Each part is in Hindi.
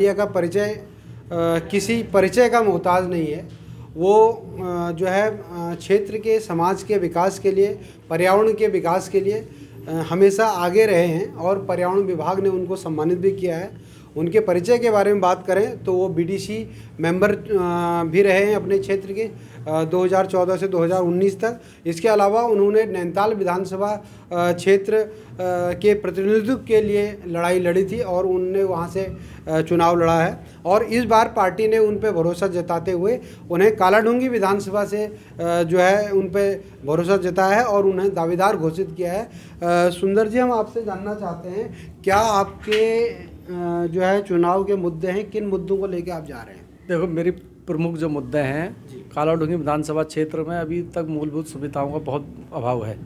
इंडिया का परिचय किसी परिचय का मोहताज नहीं है। वो जो है क्षेत्र के समाज के विकास के लिए, पर्यावरण के विकास के लिए हमेशा आगे रहे हैं और पर्यावरण विभाग ने उनको सम्मानित भी किया है। उनके परिचय के बारे में बात करें तो वो बीडीसी मेंबर भी रहे हैं अपने क्षेत्र के 2014 से 2019 तक। इसके अलावा उन्होंने नैनीताल विधानसभा क्षेत्र के प्रतिनिधित्व के लिए लड़ाई लड़ी थी और उन्होंने वहां से चुनाव लड़ा है और इस बार पार्टी ने उन पर भरोसा जताते हुए उन्हें कालाढूंगी विधानसभा से जो है उन पर भरोसा जताया है और उन्हें दावेदार घोषित किया है। सुंदर जी, हम आपसे जानना चाहते हैं, क्या आपके जो है चुनाव के मुद्दे हैं, किन मुद्दों को लेकर आप जा रहे हैं? देखो, मेरी प्रमुख जो मुद्दे हैं, कालाढूंगी विधानसभा क्षेत्र में अभी तक मूलभूत सुविधाओं का बहुत अभाव है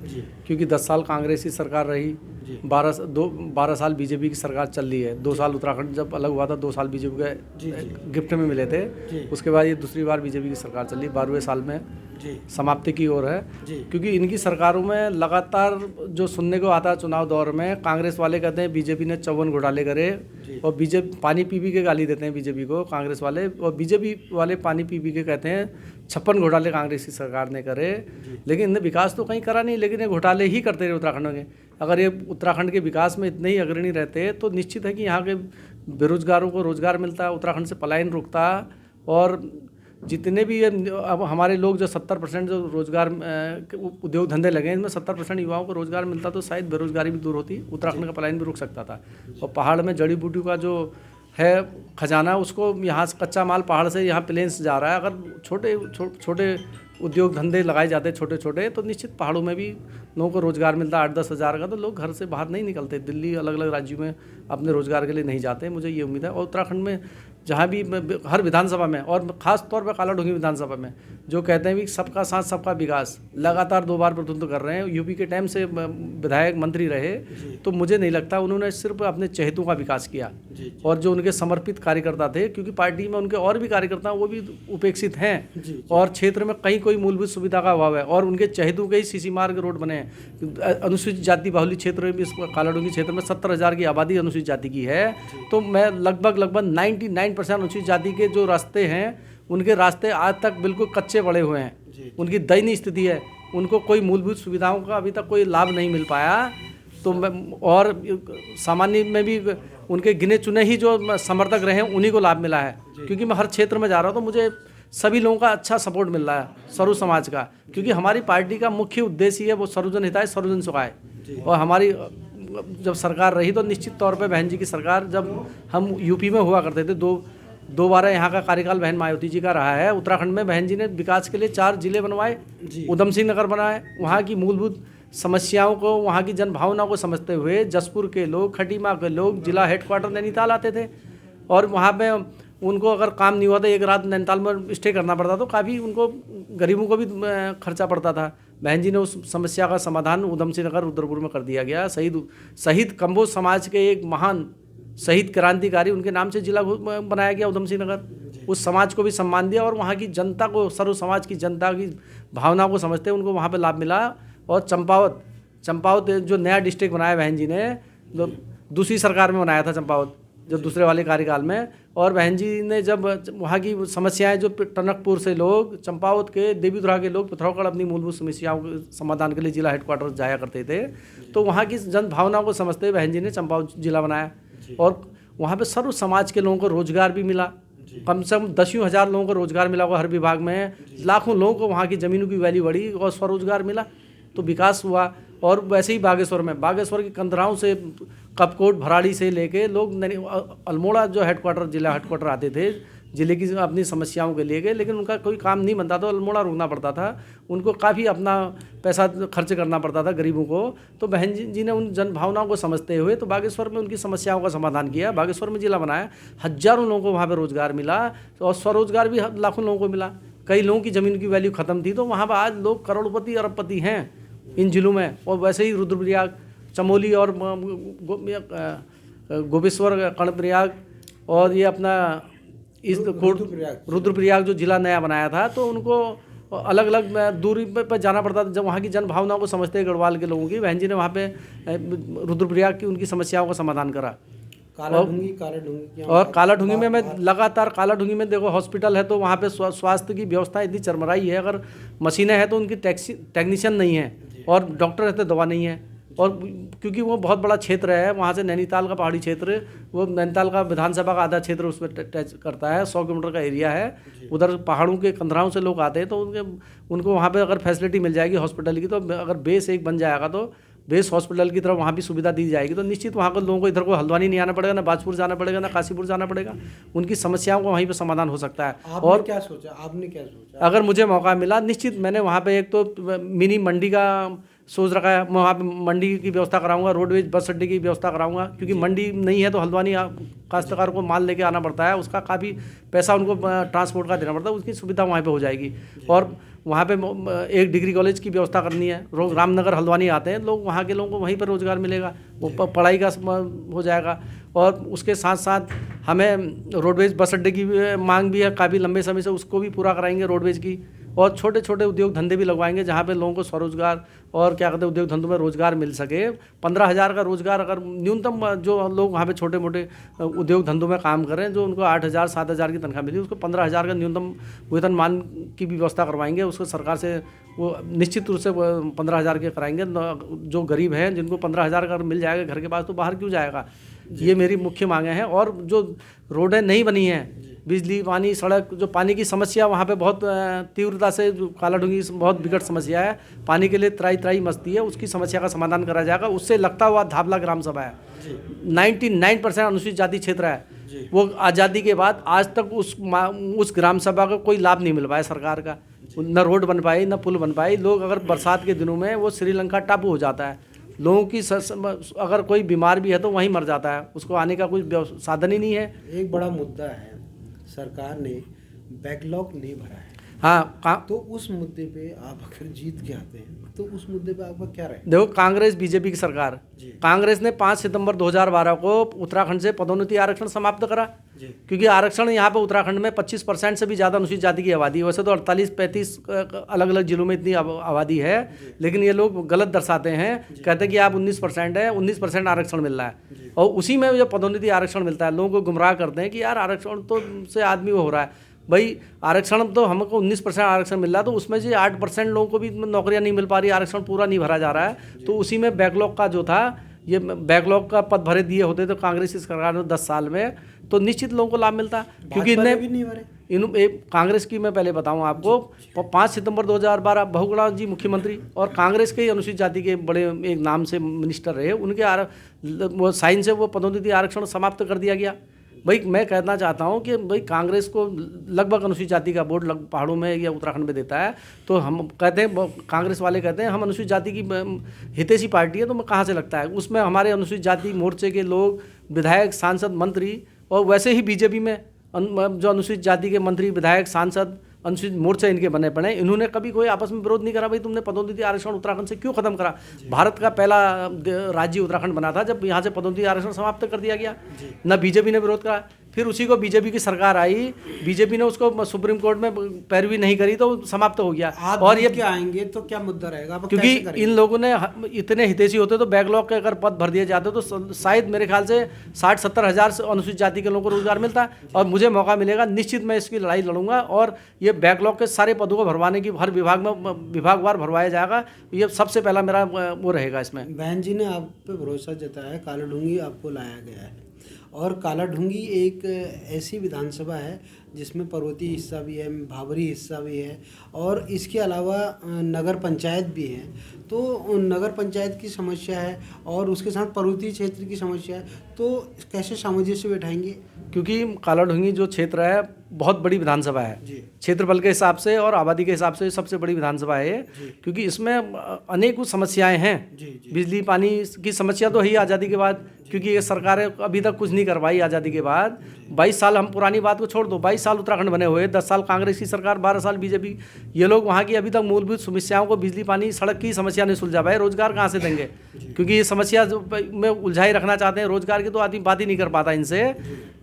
क्योंकि 10 साल कांग्रेस की सरकार रही, 12 साल बीजेपी की सरकार चल रही है। 2 साल उत्तराखंड जब अलग हुआ था, 2 साल बीजेपी के गिफ्ट में मिले थे। उसके बाद ये दूसरी बार बीजेपी की सरकार चल रही, 12वें साल में समाप्ति की ओर है क्योंकि इनकी सरकारों में लगातार जो सुनने को आता है चुनाव दौर में, कांग्रेस वाले कहते हैं बीजेपी ने 54 घोटाले करे और बीजेपी पानी पी के गाली देते हैं बीजेपी को कांग्रेस वाले, और बीजेपी वाले पानी पी के कहते हैं 56 घोटाले कांग्रेस की सरकार ने करे। लेकिन इनने विकास तो कहीं करा नहीं, लेकिन ये घोटाले ही करते रहे उत्तराखंड में। अगर ये उत्तराखंड के विकास में इतने ही अग्रणी रहते तो निश्चित है कि यहाँ के बेरोजगारों को रोजगार मिलता, उत्तराखंड से पलायन रुकता और जितने भी अब हमारे लोग जो 70% जो रोजगार उद्योग धंधे लगे हैं, इनमें 70% युवाओं को रोजगार मिलता तो शायद बेरोजगारी भी दूर होती, उत्तराखंड का पलायन भी रुक सकता था। और पहाड़ में जड़ी बूटियों का जो है खजाना, उसको यहाँ से कच्चा माल पहाड़ से यहाँ प्लेन्स जा रहा है। अगर छोटे उद्योग धंधे लगाए जाते छोटे छोटे तो निश्चित पहाड़ों में भी लोगों को रोज़गार मिलता 8-10 हज़ार का, तो लोग घर से बाहर नहीं निकलते, दिल्ली अलग अलग राज्यों में अपने रोज़गार के लिए नहीं जाते। मुझे ये उम्मीद है। और उत्तराखंड में जहाँ भी हर विधानसभा में और ख़ास तौर पर कालाढूंगी विधानसभा में जो कहते हैं कि सबका साथ सबका विकास, लगातार 2 बार प्रतिनिधित्व कर रहे हैं, यूपी के टाइम से विधायक मंत्री रहे, तो मुझे नहीं लगता उन्होंने सिर्फ अपने चहेतों का विकास किया और जो उनके समर्पित कार्यकर्ता थे, क्योंकि पार्टी में उनके और भी कार्यकर्ता वो भी उपेक्षित हैं और क्षेत्र में कहीं कोई मूलभूत सुविधा का अभाव है और उनके चहेतों के ही सीसी मार्ग रोड बने हैं। अनुसूचित जाति बाहुल्य क्षेत्र में भी, कालाढूंगी क्षेत्र में 70,000 की आबादी अनुसूचित जाति की है, तो मैं लगभग 99% अनुसूचित जाति के जो रास्ते हैं उनके रास्ते आज तक बिल्कुल कच्चे पड़े हुए हैं। उनकी दयनीय स्थिति है, उनको कोई मूलभूत सुविधाओं का अभी तक कोई लाभ नहीं मिल पाया। तो मैं और सामान्य में भी उनके गिने चुने ही जो समर्थक रहे हैं उन्हीं को लाभ मिला है, क्योंकि मैं हर क्षेत्र में जा रहा हूँ तो मुझे सभी लोगों का अच्छा सपोर्ट मिल रहा है, सर्व समाज का, क्योंकि हमारी पार्टी का मुख्य उद्देश्य है वो सर्वजन हिताय सर्वजन सुखाय। और हमारी जब सरकार रही तो निश्चित तौर पे बहन जी की सरकार, जब हम यूपी में हुआ करते थे, दो बार यहाँ का कार्यकाल बहन मायावती जी का रहा है। उत्तराखंड में बहन जी ने विकास के लिए 4 जिले बनवाए, उधम सिंह नगर बनाए, वहाँ की मूलभूत समस्याओं को, वहाँ की जनभावना को समझते हुए जसपुर के लोग, खटीमा के लोग जिला हेडक्वार्टर नैनीताल आते थे और वहाँ पे उनको अगर काम नहीं हुआ तो एक रात नैनीताल में स्टे करना पड़ता, तो काफ़ी उनको गरीबों को भी खर्चा पड़ता था। बहन जी ने उस समस्या का समाधान उधम सिंह नगर रुद्रपुर में कर दिया गया। शहीद कंबोज समाज के एक महान शहीद क्रांतिकारी, उनके नाम से जिला बनाया गया उधम सिंह नगर। उस समाज को भी सम्मान दिया और वहाँ की जनता को, सर्व समाज की जनता की भावना को समझते उनको वहाँ पे लाभ मिला। और चंपावत जो नया डिस्ट्रिक्ट बनाया बहन जी ने, जो दूसरी सरकार में बनाया था चंपावत, जो दूसरे वाले कार्यकाल में, और बहन जी ने जब वहाँ की समस्याएं, जो टनकपुर से लोग, चंपावत के, देवीधुरा के लोग पिथौरागढ़ अपनी मूलभूत समस्याओं के समाधान के लिए जिला हेडक्वार्टर जाया करते थे, तो वहाँ की जन भावना को समझते बहन जी ने चंपावत जिला बनाया और वहाँ पे सर्व समाज के लोगों को रोजगार भी मिला। कम से कम 10,000 लोगों को रोजगार मिला हुआ हर विभाग में, लाखों लोगों को वहाँ की ज़मीनों की वैल्यू बढ़ी और स्वरोजगार मिला, तो विकास हुआ। और वैसे ही बागेश्वर की कंदराओं से, कपकोट, भराड़ी से लेके लोग अल्मोड़ा जो जिला हेडक्वार्टर आते थे जिले की अपनी समस्याओं के लिए गए, लेकिन उनका कोई काम नहीं बनता था, अल्मोड़ा रुकना पड़ता था, उनको काफ़ी अपना पैसा खर्च करना पड़ता था गरीबों को। तो बहन जी ने उन जनभावनाओं को समझते हुए तो बागेश्वर में उनकी समस्याओं का समाधान किया, बागेश्वर में जिला बनाया, हज़ारों लोगों को वहाँ पर रोज़गार मिला और स्वरोजगार भी लाखों लोगों को मिला। कई लोगों की ज़मीन की वैल्यू ख़त्म थी, तो वहाँ पर आज लोग करोड़पति अरबपति हैं इन जिलों में। और वैसे ही रुद्रप्रयाग, चमोली और गोपेश्वर, कर्णप्रयाग और ये अपना इस रुद्रप्रयाग जो जिला नया बनाया था, तो उनको अलग अलग दूरी पर जाना पड़ता था। जब वहाँ की जन भावनाओं को समझते हैं गढ़वाल के लोगों की, बहन जी ने वहाँ पे रुद्रप्रयाग की उनकी समस्याओं का समाधान करा। काला ढूंगी क्या और काला ढूंगी में मैं लगातार काला ढूंगी में देखो हॉस्पिटल है तो वहाँ पे स्वास्थ्य की व्यवस्था इतनी चरमराई है, अगर मशीनें हैं तो उनकी टेक्नीशियन नहीं है और डॉक्टर रहते दवा नहीं है। और क्योंकि वो बहुत बड़ा क्षेत्र है, वहाँ से नैनीताल का पहाड़ी क्षेत्र, वो नैनीताल का विधानसभा का आधा क्षेत्र उसमें टच करता है, 100 किलोमीटर का एरिया है। उधर पहाड़ों के कंधराओं से लोग आते हैं तो उनको वहाँ पे अगर फैसिलिटी मिल जाएगी हॉस्पिटल की, तो अगर बेस एक बन जाएगा तो बेस हॉस्पिटल की तरफ वहाँ भी सुविधा दी जाएगी तो निश्चित वहाँ के लोगों को इधर को हल्द्वानी नहीं आना पड़ेगा, ना बाजपुर जाना पड़ेगा, ना काशीपुर जाना पड़ेगा। उनकी समस्याओं का वहीं पे समाधान हो सकता है। और क्या सोचा आपने, क्या सोचा? अगर मुझे मौका मिला निश्चित मैंने वहाँ पे एक तो मिनी मंडी का सोच रखा है, मैं वहाँ पे मंडी की व्यवस्था कराऊंगा, रोडवेज बस अड्डे की व्यवस्था कराऊंगा, क्योंकि मंडी नहीं है तो हल्द्वानी काश्तकार को माल लेके आना पड़ता है, उसका काफ़ी पैसा उनको ट्रांसपोर्ट का देना पड़ता है, उसकी सुविधा वहाँ पे हो जाएगी। और वहाँ पे एक डिग्री कॉलेज की व्यवस्था करनी है, रामनगर हल्द्वानी आते हैं लोग, वहाँ के लोगों को वहीं पर रोज़गार मिलेगा, वो पढ़ाई का हो जाएगा। और उसके साथ साथ हमें रोडवेज बस अड्डे की मांग भी है काफ़ी लंबे समय से, उसको भी पूरा कराएंगे रोडवेज की। और छोटे छोटे उद्योग धंधे भी लगवाएंगे जहाँ पे लोगों को स्वरोजगार और क्या कहते हैं उद्योग धंधों में रोजगार मिल सके। 15,000 का रोजगार अगर न्यूनतम जो लोग वहाँ पे छोटे मोटे उद्योग धंधों में काम करें, जो उनको 8,000 7,000 की तनख्वाह मिलती है, उसको 15,000 का न्यूनतम वेतनमान की भी व्यवस्था करवाएंगे। उसको सरकार से वो निश्चित रूप से 15,000 के कराएंगे। जो गरीब हैं जिनको 15,000 का मिल जाएगा घर के पास, तो बाहर क्यों जाएगा, ये मेरी मुख्य मांगें हैं। और जो रोडें नहीं बनी हैं, बिजली पानी सड़क, जो पानी की समस्या वहाँ पे बहुत तीव्रता से, जो काला ढूंगी बहुत विकट समस्या है, पानी के लिए त्राई त्राई मचती है, उसकी समस्या का समाधान करा जाएगा। उससे लगता हुआ धाबला ग्राम सभा है, 99% अनुसूचित जाति क्षेत्र है, वो आज़ादी के बाद आज तक उस ग्राम सभा को कोई लाभ नहीं मिल पाया सरकार का, न रोड बन पाई न पुल बन पाई। लोग अगर बरसात के दिनों में वो श्रीलंका टापू हो जाता है, लोगों की अगर कोई बीमार भी है तो वहीं मर जाता है, उसको आने का कोई साधन ही नहीं है। एक बड़ा मुद्दा है, सरकार ने बैकलॉग नहीं भरा है। हाँ, तो उस मुद्दे पे आप अगर जीत के आते हैं तो उस मुद्दे पे आपका क्या रहेगा? देखो, कांग्रेस बीजेपी की सरकार, कांग्रेस ने 5 सितंबर 2012 को उत्तराखंड से पदोन्नति आरक्षण समाप्त करा, क्योंकि आरक्षण यहाँ पे उत्तराखंड में 25% से भी ज़्यादा अनुसूचित जाति की आबादी है। वैसे तो 48-35 अलग अलग जिलों में इतनी आबादी है, लेकिन ये लोग गलत दर्शाते हैं, कहते हैं कि आप 19% है, 19% आरक्षण मिल रहा है। और उसी में जो पदोन्नति आरक्षण मिलता है, लोगों को गुमराह करते हैं कि यार आरक्षण तो से आदमी वो हो रहा है। भाई आरक्षण तो हमको 19% आरक्षण मिल रहा है, तो उसमें से 8% लोगों को भी नौकरियां नहीं मिल पा रही, आरक्षण पूरा नहीं भरा जा रहा है। तो उसी में बैकलॉग का जो था, ये बैकलॉग का पद भरे दिए होते तो कांग्रेस की सरकार ने 10 साल में, तो निश्चित लोगों को लाभ मिलता, क्योंकि इनने कांग्रेस की मैं पहले बताऊं आपको, 5 सितंबर 2012 बहुगुणा जी मुख्यमंत्री और कांग्रेस के अनुसूचित जाति के बड़े एक नाम से मिनिस्टर रहे, उनके वो साइन से वो पदोन्नति आरक्षण समाप्त कर दिया गया। भाई मैं कहना चाहता हूँ कि भाई कांग्रेस को लगभग अनुसूचित जाति का वोट पहाड़ों में या उत्तराखंड में देता है, तो हम कहते हैं, कांग्रेस वाले कहते हैं हम अनुसूचित जाति की हितैषी पार्टी है, तो कहाँ से लगता है? उसमें हमारे अनुसूचित जाति मोर्चे के लोग, विधायक, सांसद, मंत्री, और वैसे ही बीजेपी में जो अनुसूचित जाति के मंत्री, विधायक, सांसद, अनुसूचित मोर्चा इनके बने पड़े, इन्होंने कभी कोई आपस में विरोध नहीं करा। भाई तुमने पदोन्नति आरक्षण उत्तराखंड से क्यों खत्म करा? भारत का पहला राज्य उत्तराखंड बना था जब यहाँ से पदोन्नति आरक्षण समाप्त कर दिया गया, न बीजेपी ने विरोध करा। फिर उसी को बीजेपी की सरकार आई, बीजेपी ने उसको सुप्रीम कोर्ट में पैरवी नहीं करी तो समाप्त हो गया। और ये क्या आएंगे तो क्या मुद्दा रहेगा? क्योंकि इन लोगों ने इतने हितैषी होते तो बैकलॉग के अगर पद भर दिए जाते तो शायद मेरे ख्याल से 60-70 हज़ार अनुसूचित जाति के लोगों को रोजगार मिलता। और मुझे मौका मिलेगा, निश्चित मैं इसकी लड़ाई लड़ूंगा और ये बैकलॉग के सारे पदों को भरवाने की हर विभाग में विभागवार भरवाया जाएगा, ये सबसे पहला मेरा वो रहेगा। इसमें बहन जी ने आप पे भरोसा जताया है, काला ढूंगी आपको लाया गया है, और काला ढूंगी एक ऐसी विधानसभा है जिसमें पर्वतीय हिस्सा भी है, भाबरी हिस्सा भी है, और इसके अलावा नगर पंचायत भी है। तो नगर पंचायत की समस्या है और उसके साथ पर्वतीय क्षेत्र की समस्या है, तो कैसे सामंजस्य बैठाएंगे? क्योंकि काला ढूंगी जो क्षेत्र है बहुत बड़ी विधानसभा है, क्षेत्रफल के हिसाब से और आबादी के हिसाब से सबसे बड़ी विधानसभा है, क्योंकि इसमें अनेकों समस्याएं हैं। बिजली पानी की समस्या तो है आज़ादी के बाद, क्योंकि ये सरकारें अभी तक कुछ नहीं करवाई आज़ादी के बाद। 22 साल, हम पुरानी बात को छोड़ दो, 22 साल उत्तराखंड बने हुए, 10 साल कांग्रेस की सरकार, 12 साल बीजेपी, ये लोग वहाँ की अभी तक मूलभूत समस्याओं को, बिजली पानी सड़क की समस्या नहीं सुलझा पाए। रोजगार कहाँ से देंगे? क्योंकि ये समस्या में उलझाई रखना चाहते हैं, रोजगार की तो आदमी बात ही नहीं कर पाता इनसे।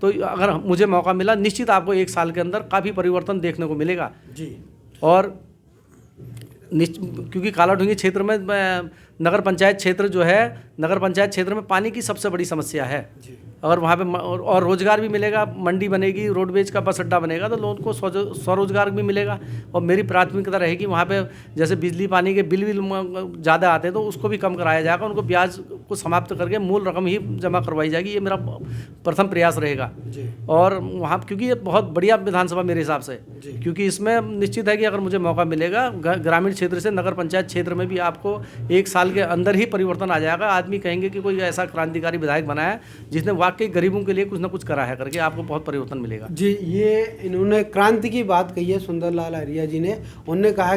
तो अगर मुझे मौका मिला, निश्चित आपको 1 साल के अंदर काफ़ी परिवर्तन देखने को मिलेगा। और क्योंकि काला ढूंगी क्षेत्र में नगर पंचायत क्षेत्र जो है, नगर पंचायत क्षेत्र में पानी की सबसे बड़ी समस्या है। अगर वहाँ पे और रोजगार भी मिलेगा, मंडी बनेगी, रोडवेज का बस अड्डा बनेगा तो लोगों को स्वरोजगार भी मिलेगा। और मेरी प्राथमिकता रहेगी वहाँ पे जैसे बिजली पानी के बिल ज़्यादा आते हैं तो उसको भी कम कराया जाएगा, उनको ब्याज को समाप्त करके मूल रकम ही जमा करवाई जाएगी। ये मेरा प्रथम प्रयास रहेगा। और वहाँ क्योंकि ये बहुत बढ़िया विधानसभा मेरे हिसाब से, क्योंकि इसमें निश्चित है कि अगर मुझे मौका मिलेगा ग्रामीण क्षेत्र से नगर पंचायत क्षेत्र में भी आपको 1 साल के अंदर ही परिवर्तन आ जाएगा। आदमी कहेंगे कि कोई ऐसा क्रांतिकारी विधायक बना है जिसने वाकई गरीबों के लिए कुछ ना कुछ करा है करके, आपको बहुत परिवर्तन मिलेगा। जी, ये इन्होंने क्रांति की बात कही है सुंदरलाल आर्या जी ने। उन्होंने कहा